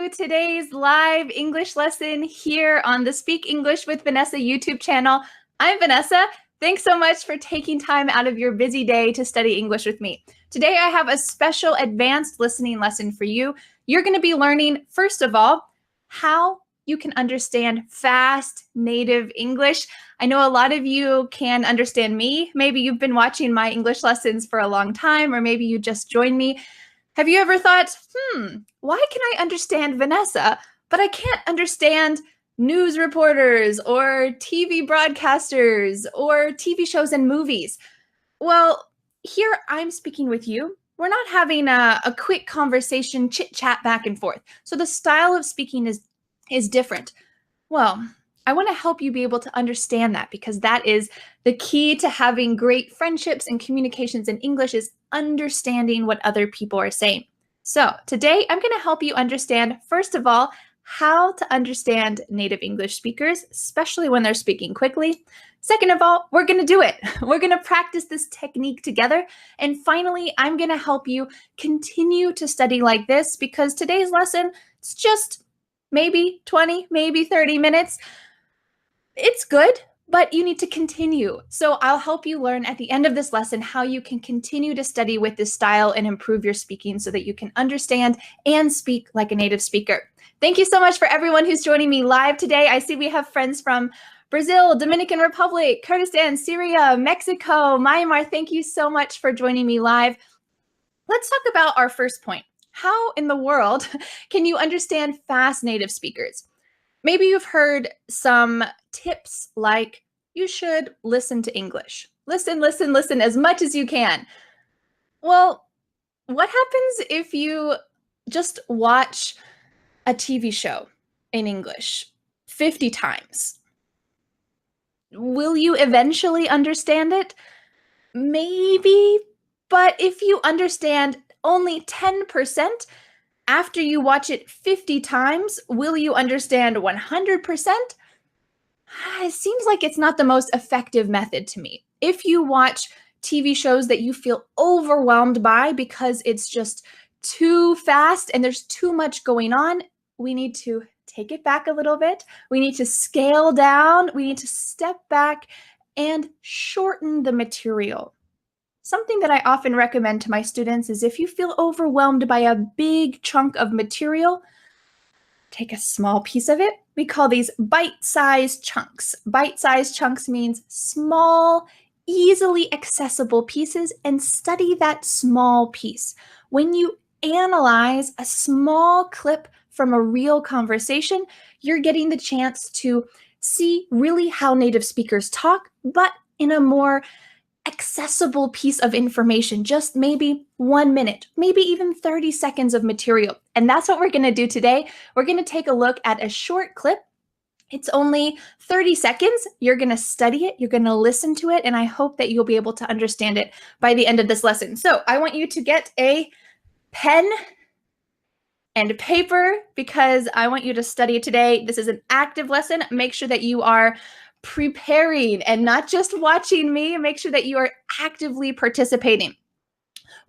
to today's live English lesson here on the Speak English with Vanessa YouTube channel. I'm Vanessa. Thanks so much for taking time out of your busy day to study English with me. Today I have a special advanced listening lesson for you. You're going to be learning, first of all, how you can understand fast native English. I know a lot of you can understand me. Maybe you've been watching my English lessons for a long time, or maybe you just joined me. Have you ever thought, why can I understand Vanessa, but I can't understand news reporters or TV broadcasters or TV shows and movies? Well, here I'm speaking with you. We're not having a quick conversation, chit-chat back and forth. So the style of speaking is different. Well, I want to help you be able to understand that, because that is the key to having great friendships and communications in English, is understanding what other people are saying. So today I'm going to help you understand, first of all, how to understand native English speakers, especially when they're speaking quickly. Second of all, we're going to do it. We're going to practice this technique together. And finally, I'm going to help you continue to study like this, because today's lesson, it's just maybe 20, maybe 30 minutes. It's good, but you need to continue. So I'll help you learn at the end of this lesson how you can continue to study with this style and improve your speaking so that you can understand and speak like a native speaker. Thank you so much for everyone who's joining me live today. I see we have friends from Brazil, Dominican Republic, Kurdistan, Syria, Mexico, Myanmar. Thank you so much for joining me live. Let's talk about our first point. How in the world can you understand fast native speakers? Maybe you've heard some tips like, you should listen to English. Listen as much as you can. Well, what happens if you just watch a TV show in English 50 times? Will you eventually understand it? Maybe, but if you understand only 10%, after you watch it 50 times, will you understand 100%? It seems like it's not the most effective method to me. If you watch TV shows that you feel overwhelmed by because it's just too fast and there's too much going on, we need to take it back a little bit. We need to scale down. We need to step back and shorten the material. Something that I often recommend to my students is, if you feel overwhelmed by a big chunk of material, take a small piece of it. We call these bite-sized chunks. Bite-sized chunks means small, easily accessible pieces, and study that small piece. When you analyze a small clip from a real conversation, you're getting the chance to see really how native speakers talk, but in a more accessible piece of information, just maybe 1 minute, maybe even 30 seconds of material. And that's what we're going to do today. We're going to take a look at a short clip. It's only 30 seconds. You're going to study it. You're going to listen to it. And I hope that you'll be able to understand it by the end of this lesson. So I want you to get a pen and paper, because I want you to study it today. This is an active lesson. Make sure that you are preparing and not just watching me. Make sure that you are actively participating.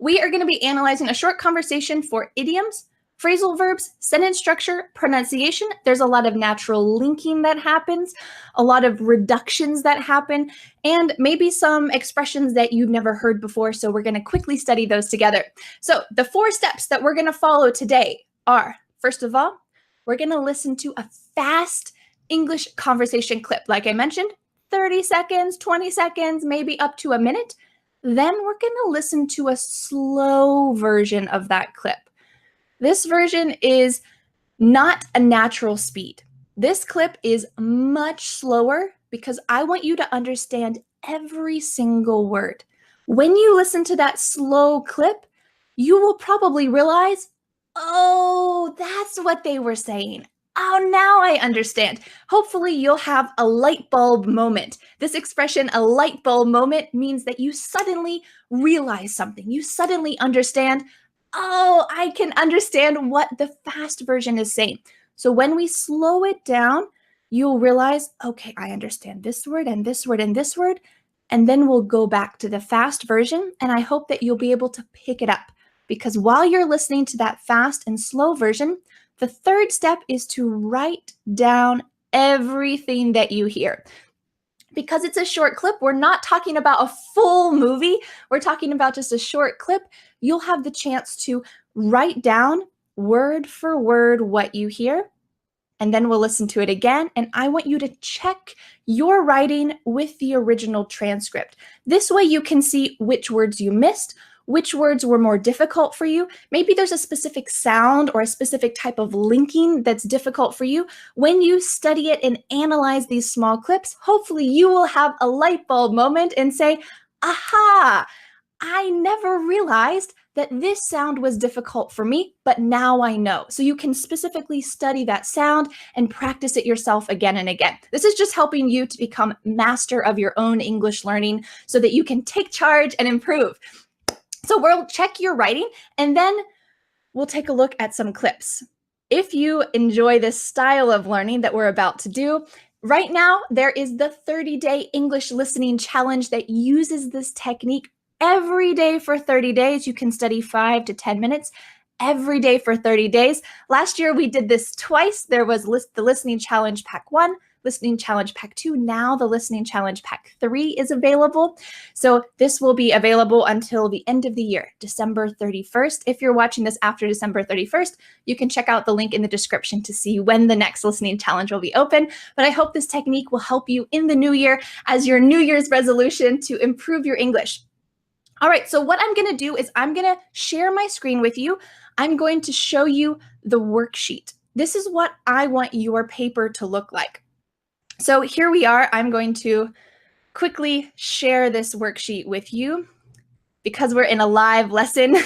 We are going to be analyzing a short conversation for idioms, phrasal verbs, sentence structure, pronunciation. There's a lot of natural linking that happens, a lot of reductions that happen, and maybe some expressions that you've never heard before. So we're going to quickly study those together. So the 4 steps that we're going to follow today are, first of all, we're going to listen to a fast English conversation clip. Like I mentioned, 30 seconds, 20 seconds, maybe up to a minute. Then we're going to listen to a slow version of that clip. This version is not a natural speed. This clip is much slower because I want you to understand every single word. When you listen to that slow clip, you will probably realize, oh, that's what they were saying. Oh, now I understand. Hopefully you'll have a light bulb moment. This expression, a light bulb moment, means that you suddenly realize something. You suddenly understand, oh, I can understand what the fast version is saying. So when we slow it down, you'll realize, okay, I understand this word and this word and this word. And then we'll go back to the fast version. And I hope that you'll be able to pick it up, because while you're listening to that fast and slow version, The third step is to write down everything that you hear. Because it's a short clip, we're not talking about a full movie. We're talking about just a short clip. You'll have the chance to write down word for word what you hear, and then we'll listen to it again. And I want you to check your writing with the original transcript. This way you can see which words you missed, which words were more difficult for you. Maybe there's a specific sound or a specific type of linking that's difficult for you. When you study it and analyze these small clips, hopefully you will have a light bulb moment and say, aha, I never realized that this sound was difficult for me, but now I know. So you can specifically study that sound and practice it yourself again and again. This is just helping you to become master of your own English learning so that you can take charge and improve. So we'll check your writing and then we'll take a look at some clips. If you enjoy this style of learning that we're about to do, right now there is the 30-day English listening challenge that uses this technique every day for 30 days. You can study 5 to 10 minutes every day for 30 days. Last year we did this twice. There was the listening challenge pack 1, listening challenge pack 2. Now the listening challenge pack 3 is available. So this will be available until the end of the year, December 31st. If you're watching this after December 31st, you can check out the link in the description to see when the next listening challenge will be open. But I hope this technique will help you in the new year as your New Year's resolution to improve your English. All right, so what I'm going to do is I'm going to share my screen with you. I'm going to show you the worksheet. This is what I want your paper to look like. So here we are. I'm going to quickly share this worksheet with you. Because we're in a live lesson,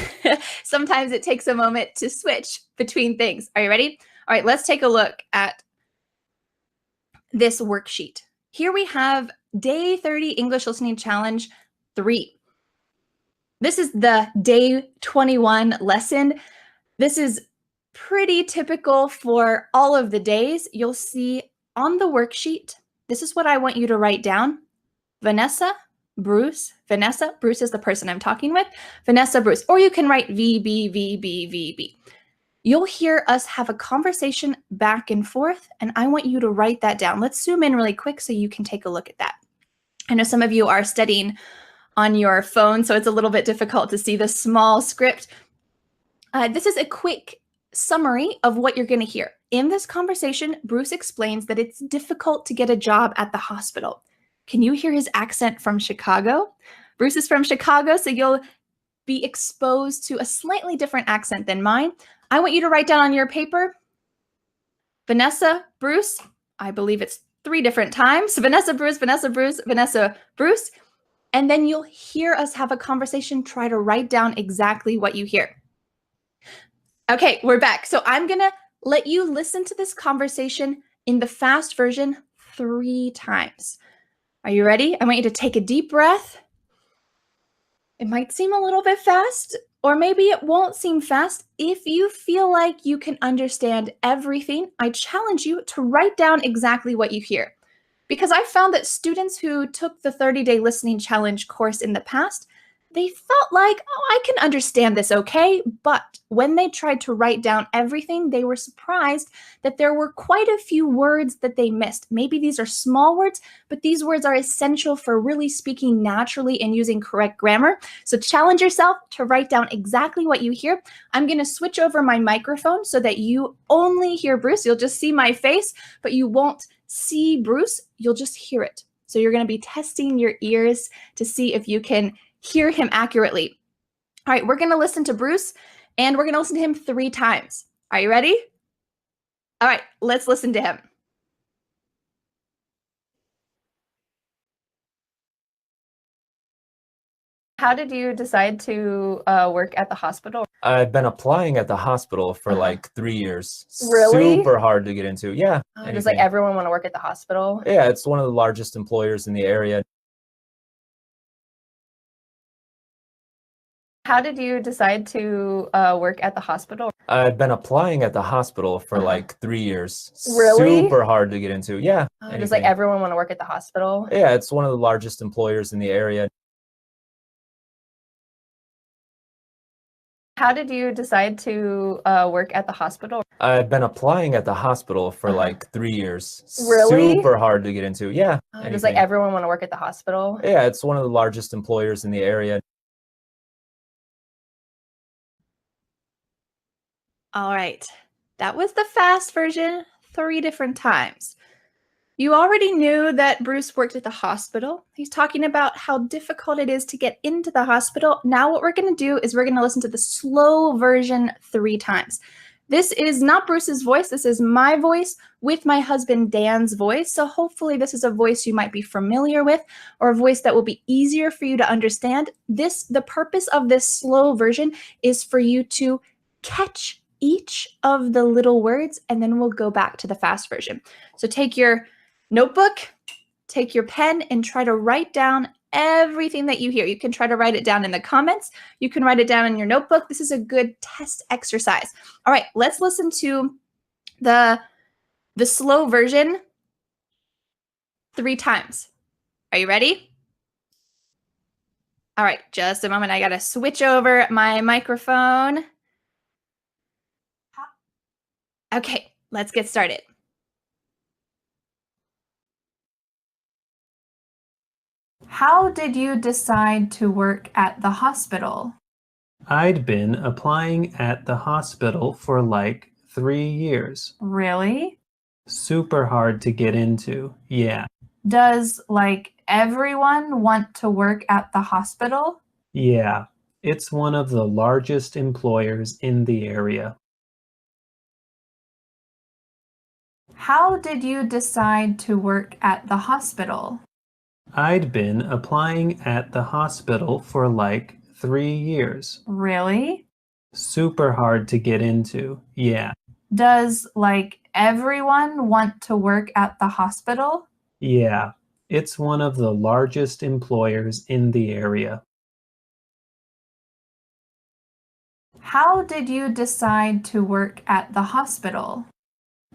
sometimes it takes a moment to switch between things. Are you ready? All right, let's take a look at this worksheet. Here we have Day 30 English Listening Challenge 3. This is the day 21 lesson. This is pretty typical for all of the days. You'll see on the worksheet, this is what I want you to write down. Vanessa, Bruce, Vanessa, Bruce is the person I'm talking with, Vanessa, Bruce, or you can write VB. You'll hear us have a conversation back and forth, and I want you to write that down. Let's zoom in really quick so you can take a look at that. I know some of you are studying on your phone, so it's a little bit difficult to see the small script. This is a quick summary of what you're going to hear. In this conversation, Bruce explains that it's difficult to get a job at the hospital. Can you hear his accent from Chicago? Bruce is from Chicago, so you'll be exposed to a slightly different accent than mine. I want you to write down on your paper, Vanessa, Bruce. I believe it's 3 different times. Vanessa, Bruce, Vanessa, Bruce, Vanessa, Bruce. And then you'll hear us have a conversation. Try to write down exactly what you hear. Okay, we're back. So I'm going to let you listen to this conversation in the fast version 3 times. Are you ready? I want you to take a deep breath. It might seem a little bit fast, or maybe it won't seem fast. If you feel like you can understand everything, I challenge you to write down exactly what you hear. Because I found that students who took the 30-day listening challenge course in the past, they felt like, oh, I can understand this okay. But when they tried to write down everything, they were surprised that there were quite a few words that they missed. Maybe these are small words, but these words are essential for really speaking naturally and using correct grammar. So challenge yourself to write down exactly what you hear. I'm going to switch over my microphone so that you only hear Bruce. You'll just see my face, but you won't see Bruce. You'll just hear it. So you're going to be testing your ears to see if you can hear him accurately. All right, we're going to listen to Bruce, and we're going to listen to him 3 times. Are you ready? All right, let's listen to him. How did you decide to work at the hospital? I've been applying at the hospital for like 3 years. Really? Super hard to get into. Yeah. Does like everyone want to work at the hospital? Yeah, it's one of the largest employers in the area. How did you decide to work at the hospital? I've been applying at the hospital for like 3 years. Really? Super hard to get into. Yeah. Does like everyone want to work at the hospital? Yeah, it's one of the largest employers in the area. How did you decide to work at the hospital? I've been applying at the hospital for like 3 years. Really? Super hard to get into. Yeah. Does like everyone want to work at the hospital? Yeah, it's one of the largest employers in the area. All right. That was the fast version 3 different times. You already knew that Bruce worked at the hospital. He's talking about how difficult it is to get into the hospital. Now what we're going to do is we're going to listen to the slow version 3 times. This is not Bruce's voice. This is my voice with my husband Dan's voice. So hopefully this is a voice you might be familiar with or a voice that will be easier for you to understand. The purpose of this slow version is for you to catch each of the little words, and then we'll go back to the fast version. So take your notebook, take your pen, and try to write down everything that you hear. You can try to write it down in the comments. You can write it down in your notebook. This is a good test exercise. All right, let's listen to the slow version 3 times. Are you ready? All right, just a moment. I got to switch over my microphone. Okay, let's get started. How did you decide to work at the hospital? I'd been applying at the hospital for like 3 years. Really? Super hard to get into, yeah. Does like everyone want to work at the hospital? Yeah, it's one of the largest employers in the area. How did you decide to work at the hospital? I'd been applying at the hospital for like 3 years. Really? Super hard to get into, yeah. Does like everyone want to work at the hospital? Yeah, it's one of the largest employers in the area. How did you decide to work at the hospital?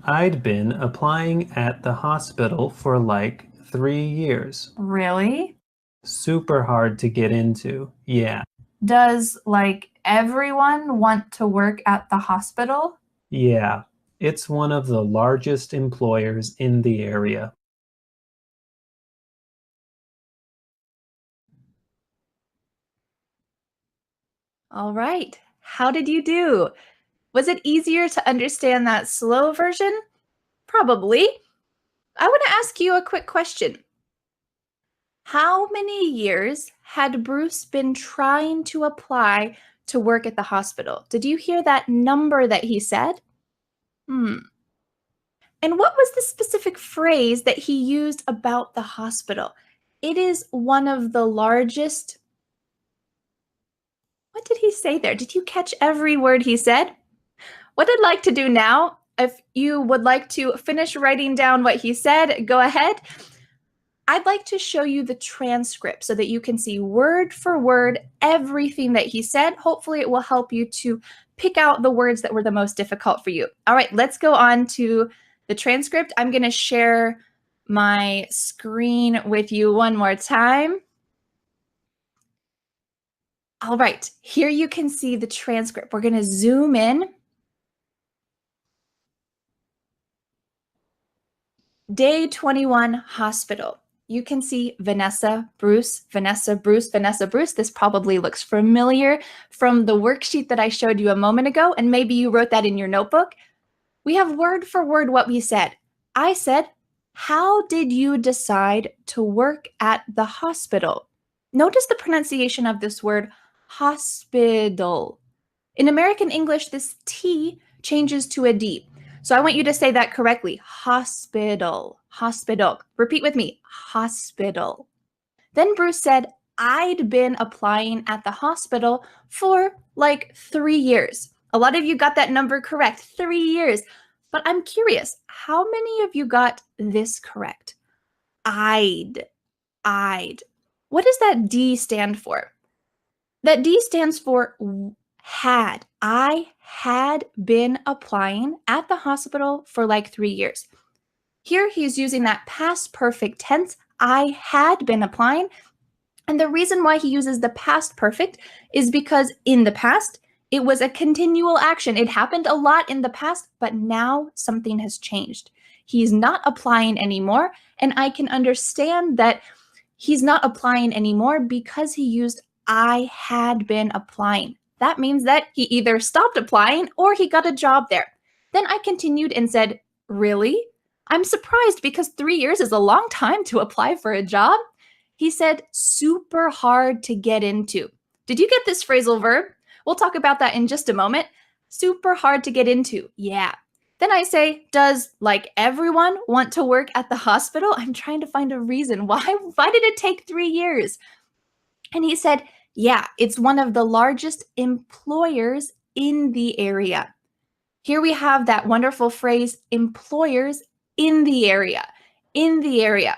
I'd been applying at the hospital for like 3 years. Really? Super hard to get into, yeah. Does like everyone want to work at the hospital? Yeah, it's one of the largest employers in the area. All right. How did you do? Was it easier to understand that slow version? Probably. I want to ask you a quick question. How many years had Bruce been trying to apply to work at the hospital? Did you hear that number that he said? And what was the specific phrase that he used about the hospital? It is one of the largest. What did he say there? Did you catch every word he said? What I'd like to do now, if you would like to finish writing down what he said, go ahead. I'd like to show you the transcript so that you can see word for word everything that he said. Hopefully it will help you to pick out the words that were the most difficult for you. All right, let's go on to the transcript. I'm going to share my screen with you one more time. All right, here you can see the transcript. We're going to zoom in. Day 21, hospital. You can see Vanessa, Bruce, Vanessa, Bruce, Vanessa, Bruce. This probably looks familiar from the worksheet that I showed you a moment ago, and maybe you wrote that in your notebook. We have word for word what we said. I said, how did you decide to work at the hospital? Notice the pronunciation of this word, hospital. In American English, this T changes to a D. So I want you to say that correctly. Hospital, hospital. Repeat with me, hospital. Then Bruce said, I'd been applying at the hospital for like 3 years. A lot of you got that number correct, 3 years. But I'm curious, how many of you got this correct? I'd. What does that D stand for? That D stands for had. I had been applying at the hospital for like 3 years. Here he's using that past perfect tense. I had been applying. And the reason why he uses the past perfect is because in the past, It was a continual action. It happened a lot in the past, but now something has changed. He's not applying anymore, and I can understand that he's not applying anymore because he used I had been applying. That means that he either stopped applying or he got a job there. Then I continued and said, really? I'm surprised because 3 years is a long time to apply for a job. He said, super hard to get into. Did you get this phrasal verb? We'll talk about that in just a moment. Super hard to get into. Yeah. Then I say, does like everyone want to work at the hospital? I'm trying to find a reason. Why did it take 3 years? And he said, yeah, it's one of the largest employers in the area. Here we have that wonderful phrase, employers in the area. In the area.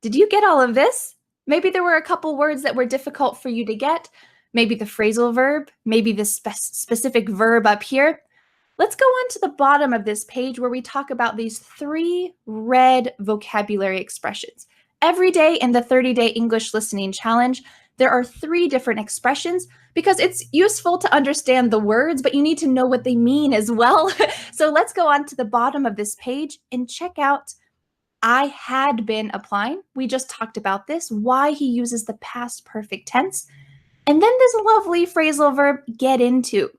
Did you get all of this? Maybe there were a couple words that were difficult for you to get. Maybe the phrasal verb, maybe the specific verb up here. Let's go on to the bottom of this page where we talk about these 3 red vocabulary expressions. Every day in the 30-day English listening challenge, there are 3 different expressions because it's useful to understand the words, but you need to know what they mean as well. So let's go on to the bottom of this page and check out I had been applying. We just talked about this, why he uses the past perfect tense. And then this lovely phrasal verb, get into.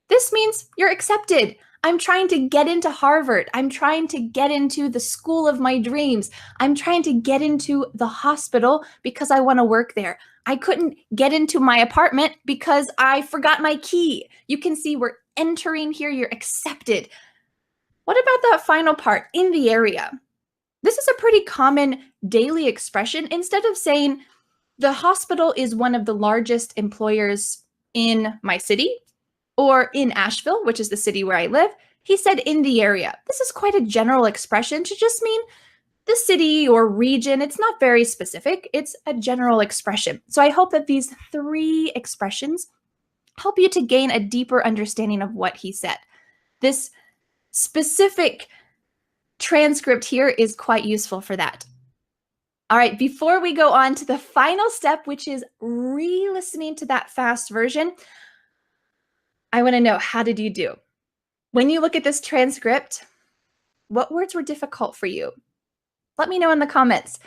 This means you're accepted. I'm trying to get into Harvard. I'm trying to get into the school of my dreams. I'm trying to get into the hospital because I want to work there. I couldn't get into my apartment because I forgot my key. You can see we're entering here. You're accepted. What about that final part, in the area? This is a pretty common daily expression. Instead of saying, the hospital is one of the largest employers in my city, or in Asheville, which is the city where I live, he said in the area. This is quite a general expression to just mean the city or region. It's not very specific. It's a general expression. So I hope that these 3 expressions help you to gain a deeper understanding of what he said. This specific transcript here is quite useful for that. All right, before we go on to the final step, which is re-listening to that fast version, I want to know, how did you do? When you look at this transcript, what words were difficult for you? Let me know in the comments.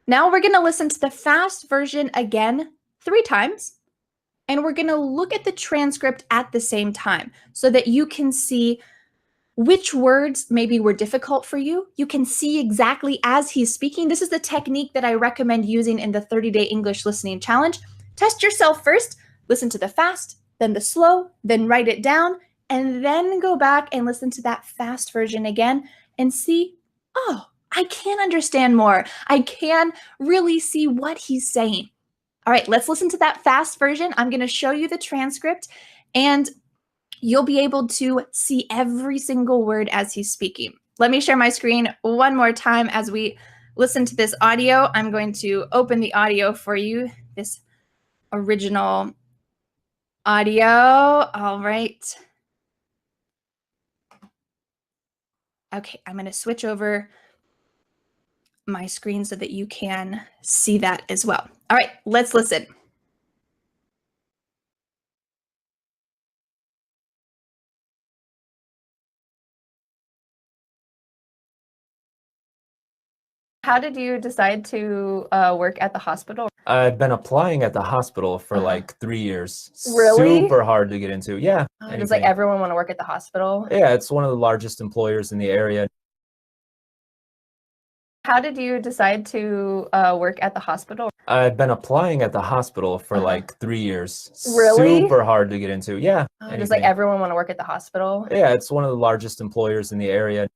Now we're going to listen to the fast version again 3 times, and we're going to look at the transcript at the same time so that you can see which words maybe were difficult for you. You can see exactly as he's speaking. This is the technique that I recommend using in the 30-day English listening challenge. Test yourself first, listen to the fast, then the slow, then write it down, and then go back and listen to that fast version again and see, oh, I can understand more. I can really see what he's saying. All right, let's listen to that fast version. I'm going to show you the transcript, and you'll be able to see every single word as he's speaking. Let me share my screen one more time as we listen to this audio. I'm going to open the audio for you, this original audio. All right. Okay, I'm going to switch over my screen so that you can see that as well. All right, let's listen. How did you decide to work at the hospital? I've been applying at the hospital for like 3 years. Really? Super hard to get into. Yeah. Does like everyone want to work at the hospital? Yeah, it's one of the largest employers in the area. How did you decide to work at the hospital? I've been applying at the hospital for like 3 years. Really? Super hard to get into. Yeah. Does like everyone want to work at the hospital? Yeah, it's one of the largest employers in the area.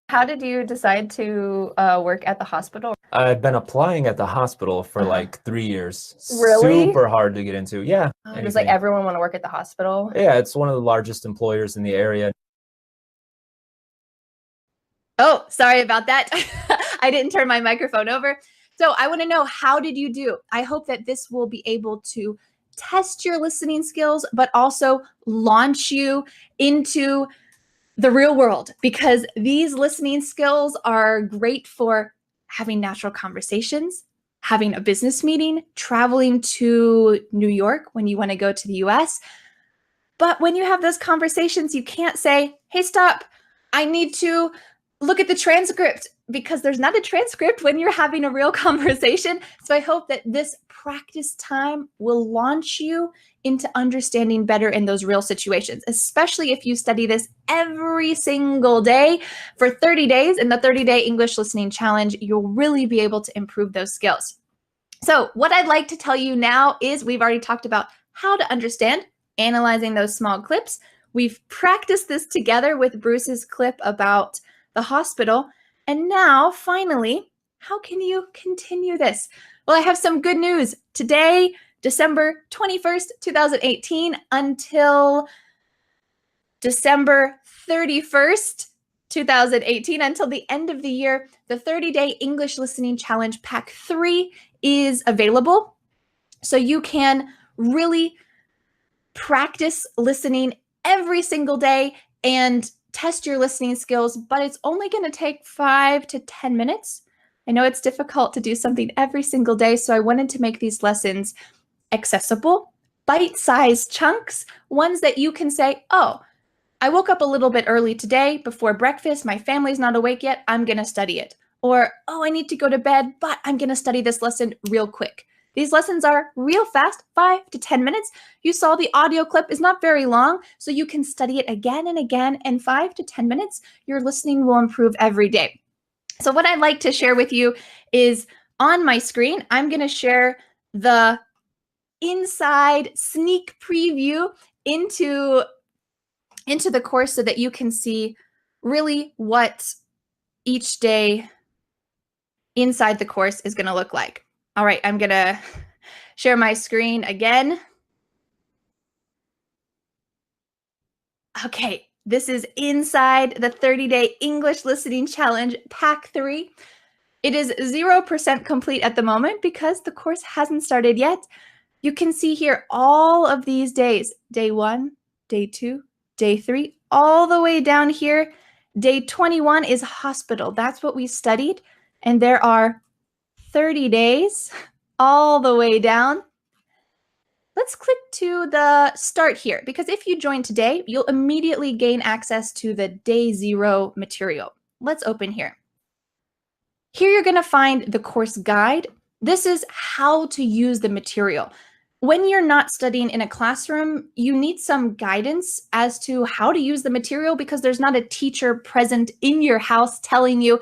How did you decide to work at the hospital? I've been applying at the hospital for like 3 years. Really? Super hard to get into. Yeah. Does like everyone want to work at the hospital? Yeah, it's one of the largest employers in the area. Oh, sorry about that. I didn't turn my microphone over. So I want to know, how did you do? I hope that this will be able to test your listening skills, but also launch you into the real world, because these listening skills are great for having natural conversations, having a business meeting, traveling to New York when you want to go to the US. But when you have those conversations, you can't say, hey, stop, I need to look at the transcript, because there's not a transcript when you're having a real conversation. So I hope that this practice time will launch you into understanding better in those real situations, especially if you study this every single day for 30 days in the 30-day English listening challenge. You'll really be able to improve those skills. So what I'd like to tell you now is we've already talked about how to understand, analyzing those small clips. We've practiced this together with Bruce's clip about the hospital. And now, finally, how can you continue this? Well, I have some good news. Today, December 21st, 2018, until December 31st, 2018, until the end of the year, the 30-day English Listening Challenge Pack 3 is available. So you can really practice listening every single day and test your listening skills, but it's only going to take 5 to 10 minutes. I know it's difficult to do something every single day, so I wanted to make these lessons accessible, bite-sized chunks, ones that you can say, oh, I woke up a little bit early today before breakfast, my family's not awake yet, I'm going to study it. Or, oh, I need to go to bed, but I'm going to study this lesson real quick. These lessons are real fast, 5 to 10 minutes. You saw the audio clip is not very long, so you can study it again and again, and 5 to 10 minutes, your listening will improve every day. So what I'd like to share with you is on my screen, I'm going to share the inside sneak preview into the course so that you can see really what each day inside the course is going to look like. All right, I'm going to share my screen again. Okay, this is inside the 30-day English Listening Challenge Pack 3. It is 0% complete at the moment because the course hasn't started yet. You can see here all of these days, day 1, day 2, day 3, all the way down here. Day 21 is hospital. That's what we studied. And there are 30 days all the way down. Let's click to the start here, because if you join today, you'll immediately gain access to the day 0 material. Let's open here. Here you're going to find the course guide. This is how to use the material. When you're not studying in a classroom, you need some guidance as to how to use the material because there's not a teacher present in your house telling you,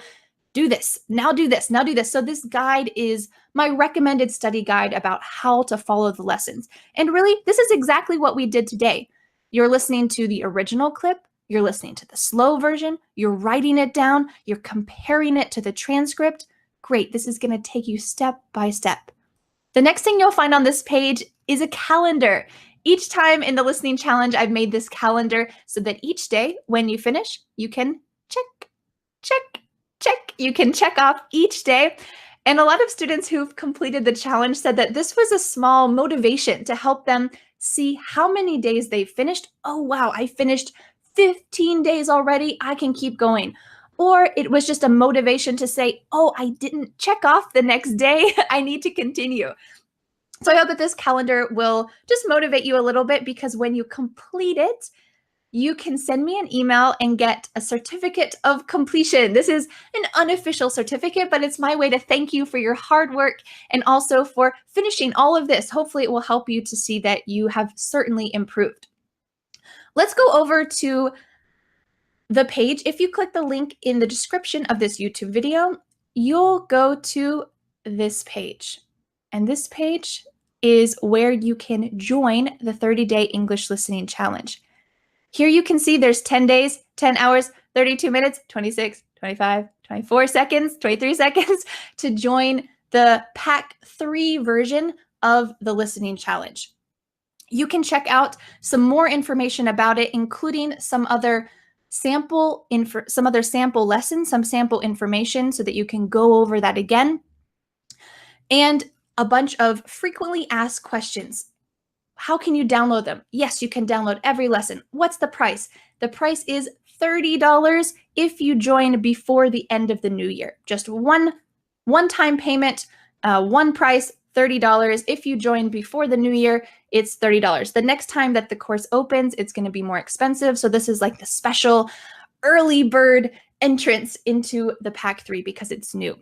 do this, now do this, now do this. So this guide is my recommended study guide about how to follow the lessons. And really, this is exactly what we did today. You're listening to the original clip, you're listening to the slow version, you're writing it down, you're comparing it to the transcript. Great, this is going to take you step by step. The next thing you'll find on this page is a calendar. Each time in the listening challenge, I've made this calendar so that each day when you finish, you can check, check, check. You can check off each day. And a lot of students who've completed the challenge said that this was a small motivation to help them see how many days they finished. Oh, wow, I finished 15 days already. I can keep going. Or it was just a motivation to say, oh, I didn't check off the next day. I need to continue. So I hope that this calendar will just motivate you a little bit, because when you complete it, you can send me an email and get a certificate of completion. This is an unofficial certificate, but it's my way to thank you for your hard work and also for finishing all of this. Hopefully it will help you to see that you have certainly improved. Let's go over to the page. If you click the link in the description of this YouTube video, you'll go to this page. And this page is where you can join the 30-day English Listening Challenge. Here you can see there's 10 days, 10 hours, 32 minutes, 26, 25, 24 seconds, 23 seconds to join the Pack 3 version of the Listening Challenge. You can check out some more information about it, including some other sample lessons, some sample information so that you can go over that again, and a bunch of frequently asked questions. How can you download them? Yes, you can download every lesson. What's the price? The price is $30 if you join before the end of the new year. Just one-time payment, one price, $30. If you join before the new year, it's $30. The next time that the course opens, it's going to be more expensive. So this is like the special early bird entrance into the Pack 3 because it's new.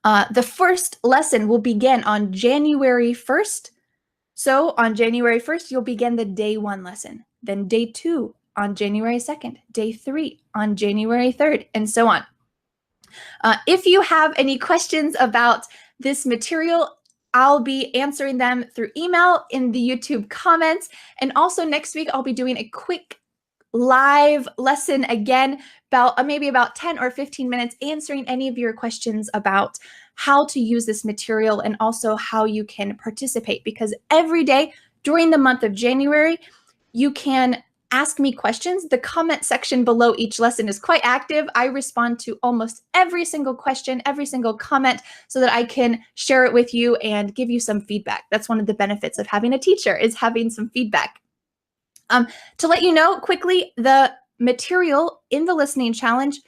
The first lesson will begin on January 1st. So on January 1st, you'll begin the day 1 lesson, then day 2 on January 2nd, day 3 on January 3rd, and so on. If you have any questions about this material, I'll be answering them through email in the YouTube comments. And also next week, I'll be doing a quick live lesson again, maybe about 10 or 15 minutes, answering any of your questions about how to use this material and also how you can participate. Because every day during the month of January, you can ask me questions. The comment section below each lesson is quite active. I respond to almost every single question, every single comment, so that I can share it with you and give you some feedback. That's one of the benefits of having a teacher, is having some feedback. To let you know quickly, the material in the listening challenge,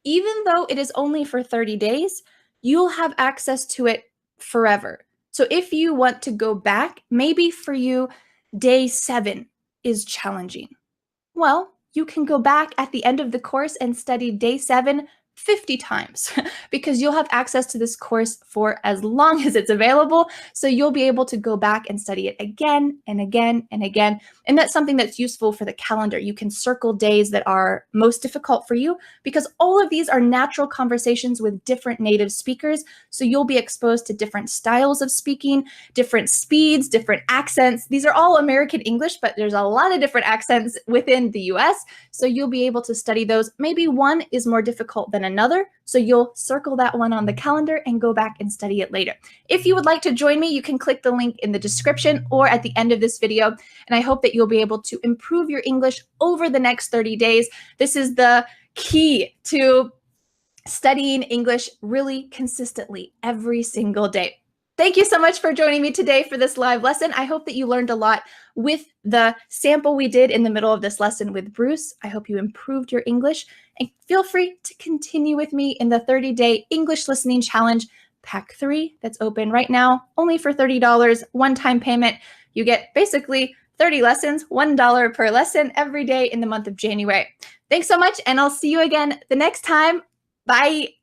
even though it is only for 30 days, you'll have access to it forever. So if you want to go back, maybe for you, day 7 is challenging. Well, you can go back at the end of the course and study day 7 50 times because you'll have access to this course for as long as it's available. So you'll be able to go back and study it again and again and again. And that's something that's useful for the calendar. You can circle days that are most difficult for you because all of these are natural conversations with different native speakers. So you'll be exposed to different styles of speaking, different speeds, different accents. These are all American English, but there's a lot of different accents within the US. So you'll be able to study those. Maybe one is more difficult than another. So you'll circle that one on the calendar and go back and study it later. If you would like to join me, you can click the link in the description or at the end of this video. And I hope that you'll be able to improve your English over the next 30 days. This is the key to studying English really consistently every single day. Thank you so much for joining me today for this live lesson. I hope that you learned a lot with the sample we did in the middle of this lesson with Bruce. I hope you improved your English, and feel free to continue with me in the 30-day English listening challenge, Pack 3, that's open right now, only for $30, one-time payment. You get basically 30 lessons, $1 per lesson every day in the month of January. Thanks so much, and I'll see you again the next time. Bye.